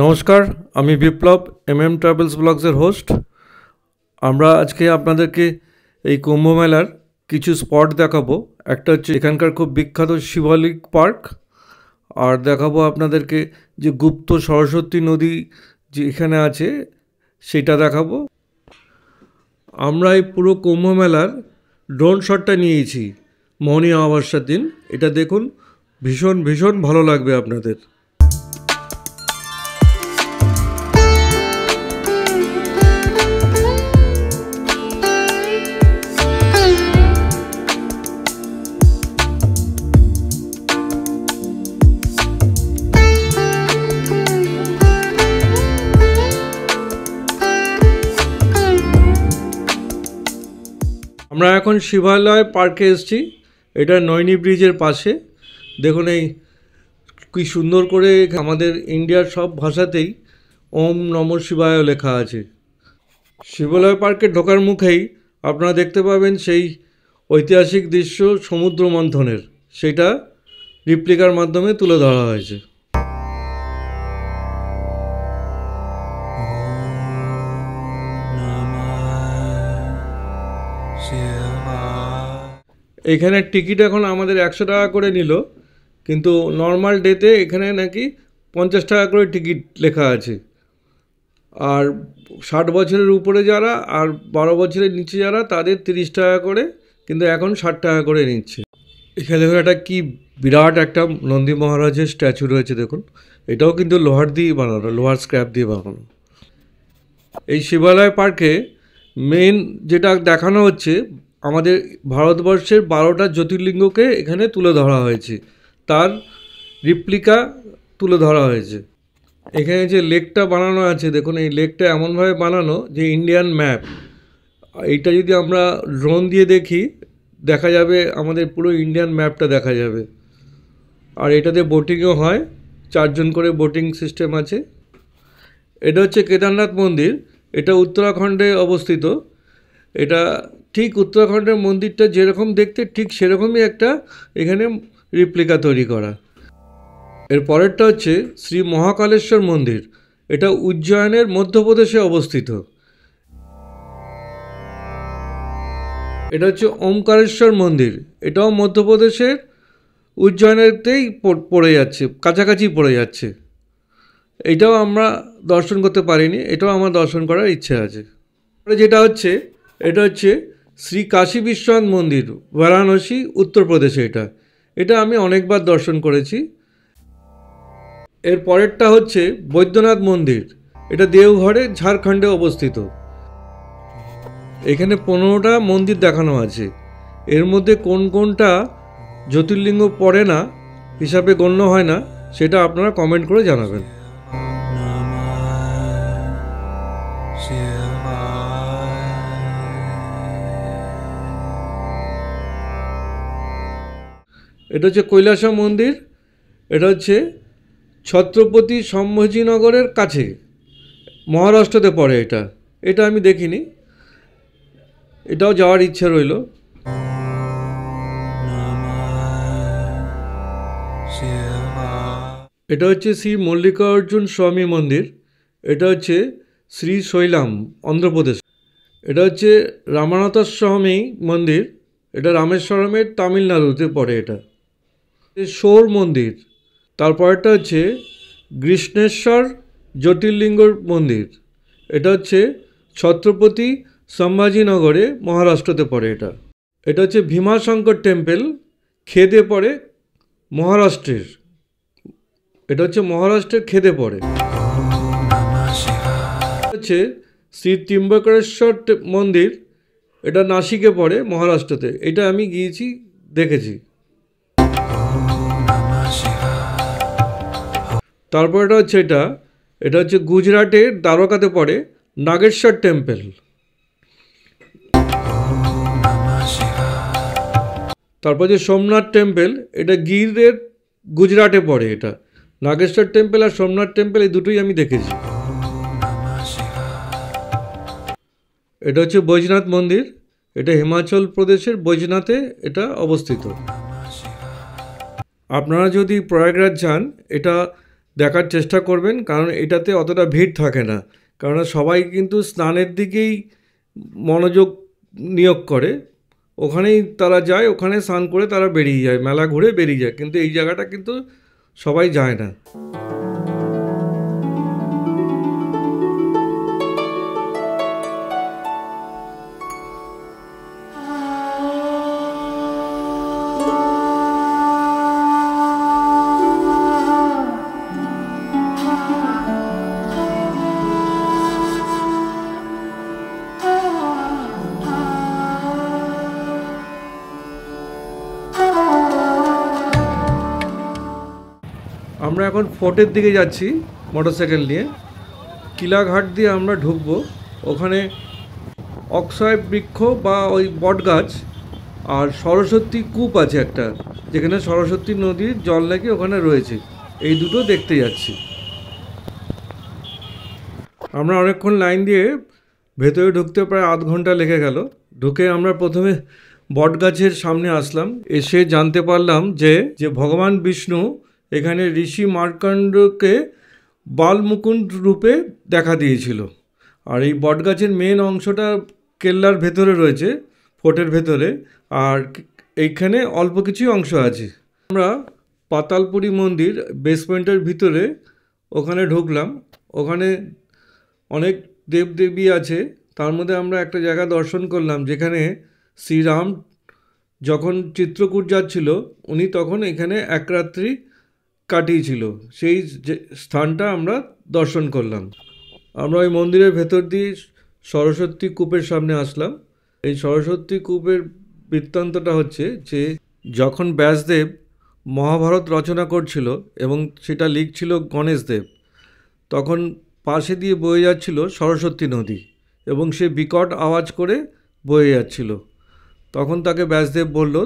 নমস্কার, আমি বিপ্লব travels ব্লগসের host. আমরা আজকে আপনাদেরকে এই কুম্ভ মেলার কিছু স্পট দেখাবো। একটা হচ্ছে এখানকার খুব বিখ্যাত শিবালিক পার্ক, আর দেখাবো আপনাদেরকে যে গুপ্ত সরস্বতী নদী যে এখানে আছে সেটা দেখাবো। আমরা এই পুরো কুম্ভ মেলার ড্রোন শটটা নিয়েছি মৌনী অমাবস্যার দিন। এটা দেখুন, ভীষণ ভীষণ ভালো লাগবে আপনাদের। আমরা এখন শিবালয় পার্কে এসেছি। এটা নৈনী ব্রিজের পাশে। দেখুন এই কি সুন্দর করে আমাদের ইন্ডিয়ার সব ভাষাতেই ওম নমঃ শিবায় লেখা আছে। শিবালয় পার্কে ঢোকার মুখেই আপনারা দেখতে পাবেন সেই ঐতিহাসিক দৃশ্য সমুদ্র মন্থনের, সেটা রিপ্লিকার মাধ্যমে তুলে ধরা হয়েছে। এখানে টিকিট এখন আমাদের 100 টাকা করে নিল, কিন্তু নর্মাল ডেতে এখানে নাকি 50 টাকা করে টিকিট লেখা আছে। আর 60 বছরের উপরে যারা আর 12 বছরের নিচে যারা তাদের 30 টাকা করে, কিন্তু এখন 60 টাকা করে নিচ্ছে। এখানে দেখুন একটা কি বিরাট একটা নন্দী মহারাজের স্ট্যাচু রয়েছে। দেখুন, এটাও কিন্তু লোহার দিয়ে বানানো, লোহার স্ক্র্যাপ দিয়ে বানানো। এই শিবালয় পার্কে মেন যেটা দেখানো হচ্ছে, আমাদের ভারতবর্ষের 12টা জ্যোতির্লিঙ্গকে এখানে তুলে ধরা হয়েছে, তার রিপ্লিকা তুলে ধরা হয়েছে। এখানে যে লেকটা বানানো আছে, দেখুন এই লেকটা এমনভাবে বানানো যে ইন্ডিয়ান ম্যাপ। এইটা যদি আমরা ড্রোন দিয়ে দেখি, দেখা যাবে আমাদের পুরো ইন্ডিয়ান ম্যাপটা দেখা যাবে। আর এটাতে বোটিংও হয়, 4 জন করে বোটিং সিস্টেম আছে। এটা হচ্ছে কেদারনাথ মন্দির, এটা উত্তরাখণ্ডে অবস্থিত। এটা ঠিক উত্তরাখণ্ডের মন্দিরটা যেরকম দেখতে ঠিক সেরকমই একটা এখানে রিপ্লিকা তৈরি করা। এর পরেরটা হচ্ছে শ্রী মহাকালেশ্বর মন্দির, এটা উজ্জয়নের মধ্যপ্রদেশে অবস্থিত। এটা হচ্ছে ওমকারেশ্বর মন্দির, এটাও মধ্যপ্রদেশের উজ্জয়নেতেই পড়ে যাচ্ছে, কাছাকাছি পড়ে যাচ্ছে। এটাও আমরা দর্শন করতে পারিনি, এটাও আমার দর্শন করার ইচ্ছে আছে। যেটা হচ্ছে এটা হচ্ছে শ্রী কাশী বিশ্বনাথ মন্দির, বারাণসী উত্তরপ্রদেশে। এটা আমি অনেকবার দর্শন করেছি। এর পরেরটা হচ্ছে বৈদ্যনাথ মন্দির, এটা দেওঘরে ঝাড়খণ্ডে অবস্থিত। এখানে 15টা মন্দির দেখানো আছে। এর মধ্যে কোন কোনটা জ্যোতির্লিঙ্গ পড়ে না, হিসাবে গণ্য হয় না, সেটা আপনারা কমেন্ট করে জানাবেন। এটা হচ্ছে কৈলাসা মন্দির, এটা হচ্ছে ছত্রপতি সম্ভাজিনগরের কাছে, মহারাষ্ট্রতে পড়ে। এটা আমি দেখিনি, এটাও যাওয়ার ইচ্ছা রইল। এটা হচ্ছে শ্রী মল্লিকার্জুন স্বামী মন্দির, এটা হচ্ছে শ্রী শৈলাম, অন্ধ্রপ্রদেশ। এটা হচ্ছে রামানাথ স্বামী মন্দির, এটা রামেশ্বরমের তামিলনাড়ুতে পড়ে। এটা শোর মন্দির। তারপরটা হচ্ছে কৃষ্ণেশ্বর জ্যোতির্লিঙ্গ মন্দির, এটা হচ্ছে ছত্রপতি সম্ভাজিনগরে, মহারাষ্ট্রতে পড়ে। এটা হচ্ছে ভীমাশঙ্কর টেম্পল, খেদে পড়ে মহারাষ্ট্রের। এটা হচ্ছে মহারাষ্ট্রের খেদে পড়ে। হচ্ছে শ্রী ত্র্যম্বকেশ্বর মন্দির, এটা নাসিকে পড়ে, মহারাষ্ট্রতে। এটা আমি গিয়েছি, দেখেছি। তারপর এটা হচ্ছে এটা হচ্ছে গুজরাটের দ্বারকাতে পড়ে, নাগেশ্বর টেম্পল। তারপর যে সোমনাথ টেম্পল, এটা গিরের গুজরাটে পড়ে। এটা নাগেশ্বর টেম্পল আর সোমনাথ টেম্পল, এই দুটোই আমি দেখেছি। এটা হচ্ছে বৈজনাথ মন্দির, এটা হিমাচল প্রদেশের বৈজনাথে এটা অবস্থিত। আপনারা যদি প্রয়াগরাজ যান, এটা দেখার চেষ্টা করবেন, কারণ এটাতে অতটা ভিড় থাকে না, কারণ সবাই কিন্তু স্নানের দিকেই মনোযোগ নিয়োগ করে। ওখানেই তারা যায়, ওখানে স্নান করে তারা বেরিয়ে যায়, মেলা ঘুরে বেরিয়ে যায়, কিন্তু এই জায়গাটা কিন্তু সবাই যায় না। আমরা এখন ফোর্টের দিকে যাচ্ছি মোটরসাইকেল নিয়ে। কিলাঘাট দিয়ে আমরা ঢুকবো। ওখানে অক্ষয় বৃক্ষ বা ওই বট গাছ আর সরস্বতী কূপ আছে একটা, যেখানে সরস্বতী নদীর জল নাকি ওখানে রয়েছে। এই দুটো দেখতে যাচ্ছি। আমরা অনেকক্ষণ লাইন দিয়ে ভেতরে ঢুকতে প্রায় আধ ঘন্টা লেগে গেল। ঢুকে আমরা প্রথমে বট গাছের সামনে আসলাম। এসে জানতে পারলাম যে ভগবান বিষ্ণু এখানে ঋষি মার্কণ্ডকে বালমুকুন্দ রূপে দেখা দিয়েছিল। আর এই বটগাছের মেন অংশটা কেল্লার ভেতরে রয়েছে, ফোর্টের ভেতরে, আর এইখানে অল্প কিছু অংশ আছে। আমরা পাতালপুরী মন্দির বেসমেন্টের ভিতরে ওখানে ঢুকলাম। ওখানে অনেক দেবদেবী আছে, তার মধ্যে আমরা একটা জায়গা দর্শন করলাম যেখানে শ্রীরাম যখন চিত্রকূট যাচ্ছিল উনি তখন এখানে এক রাত্রি কাটিয়েছিল। সেই স্থানটা আমরা দর্শন করলাম। আমরা ওই মন্দিরের ভেতর দিয়ে সরস্বতী কূপের সামনে আসলাম। এই সরস্বতী কূপের বৃত্তান্তটা হচ্ছে যে যখন ব্যাসদেব মহাভারত রচনা করছিল এবং সেটা লিখছিল গণেশদেব, তখন পাশে দিয়ে বয়ে যাচ্ছিল সরস্বতী নদী এবং সে বিকট আওয়াজ করে বয়ে যাচ্ছিল। তখন তাকে ব্যাসদেব বলল,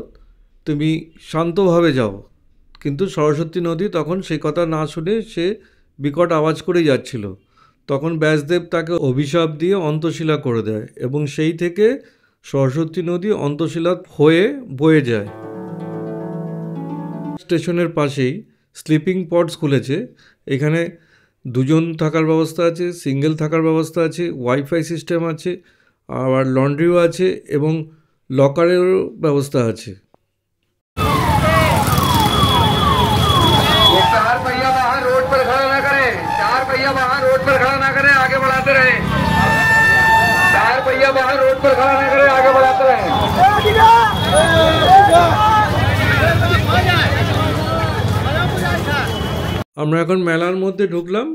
তুমি শান্তভাবে যাও, কিন্তু সরস্বতী নদী তখন সেই কথা না শুনে সে বিকট আওয়াজ করেই যাচ্ছিল। তখন ব্যাসদেব তাকে অভিশাপ দিয়ে অন্তশীলা করে দেয় এবং সেই থেকে সরস্বতী নদী অন্তশীলা হয়ে বয়ে যায়। স্টেশনের পাশেই স্লিপিং পডস খুলেছে। এখানে দুজন থাকার ব্যবস্থা আছে, সিঙ্গেল থাকার ব্যবস্থা আছে, ওয়াইফাই সিস্টেম আছে, আবার লন্ড্রিও আছে এবং লকারেরও ব্যবস্থা আছে। चार पहिया वाहन रोड पर खड़ा ना करें, चार पहिया वाहन रोड पर खड़ा ना करें, आगे बढ़ाते रहें। चार पहिया वाहन रोड पर खड़ा ना करें, आगे बढ़ाते रहें। আমরা এখন মেলার মধ্যে ঢুকলাম।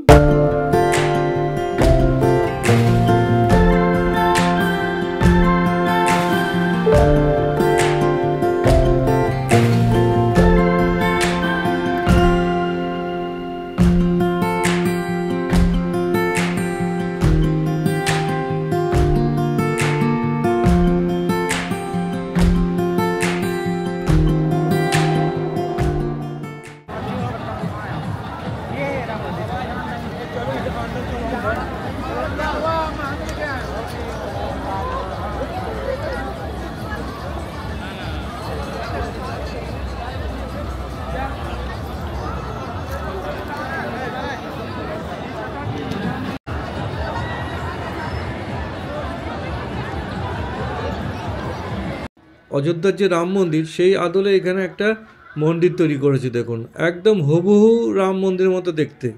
অযোধ্যার যে রাম মন্দির, সেই আদলে এখানে একটা মন্দির তৈরি করেছে। দেখুন, একদম হুবহু রাম মন্দিরের মতো দেখতে।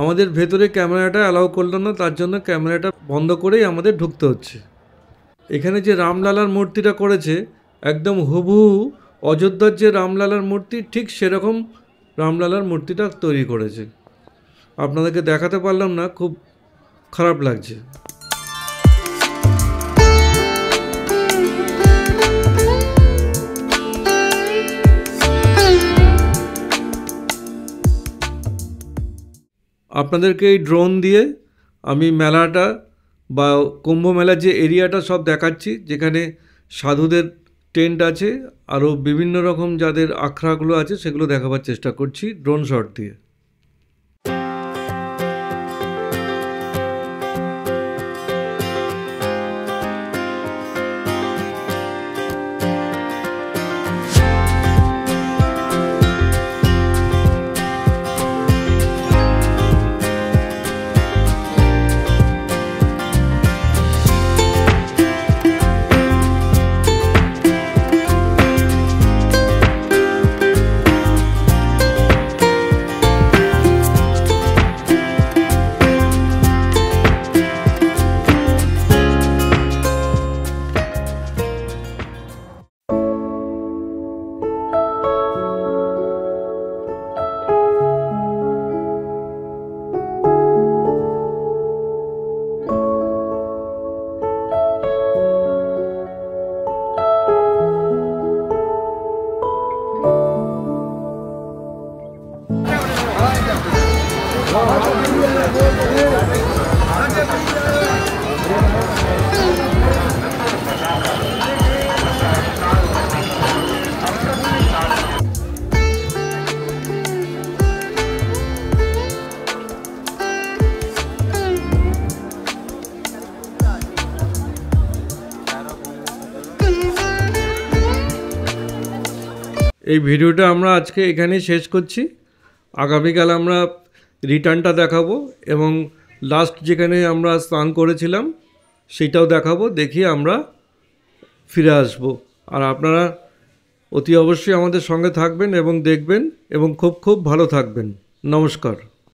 আমাদের ভেতরে ক্যামেরাটা অ্যালাউ করলো না, তার জন্য ক্যামেরাটা বন্ধ করেই আমাদের ঢুকতে হচ্ছে। এখানে যে রামলালার মূর্তিটা করেছে একদম হুবহু অযোধ্যার যে রামলালার মূর্তি, ঠিক সেরকম রামলালার মূর্তিটা তৈরি করেছে। আপনাদেরকে দেখাতে পারলাম না, খুব খারাপ লাগছে। আপনাদেরকে এই ড্রোন দিয়ে আমি মেলাটা বা কুম্ভ মেলার যে এরিয়াটা সব দেখাচ্ছি, যেখানে সাধুদের টেন্ট আছে, আরও বিভিন্ন রকম যাদের আখড়াগুলো আছে সেগুলো দেখাবার চেষ্টা করছি ড্রোন শট দিয়ে। এই ভিডিওটা আমরা আজকে এখানেই শেষ করছি। আগামীকাল আমরা রিটার্নটা দেখাবো এবং লাস্ট যেখানে আমরা স্নান করেছিলাম সেটাও দেখাবো, দেখিয়ে আমরা ফিরে আসব। আর আপনারা অতি অবশ্যই আমাদের সঙ্গে থাকবেন এবং দেখবেন এবং খুব খুব ভালো থাকবেন। নমস্কার।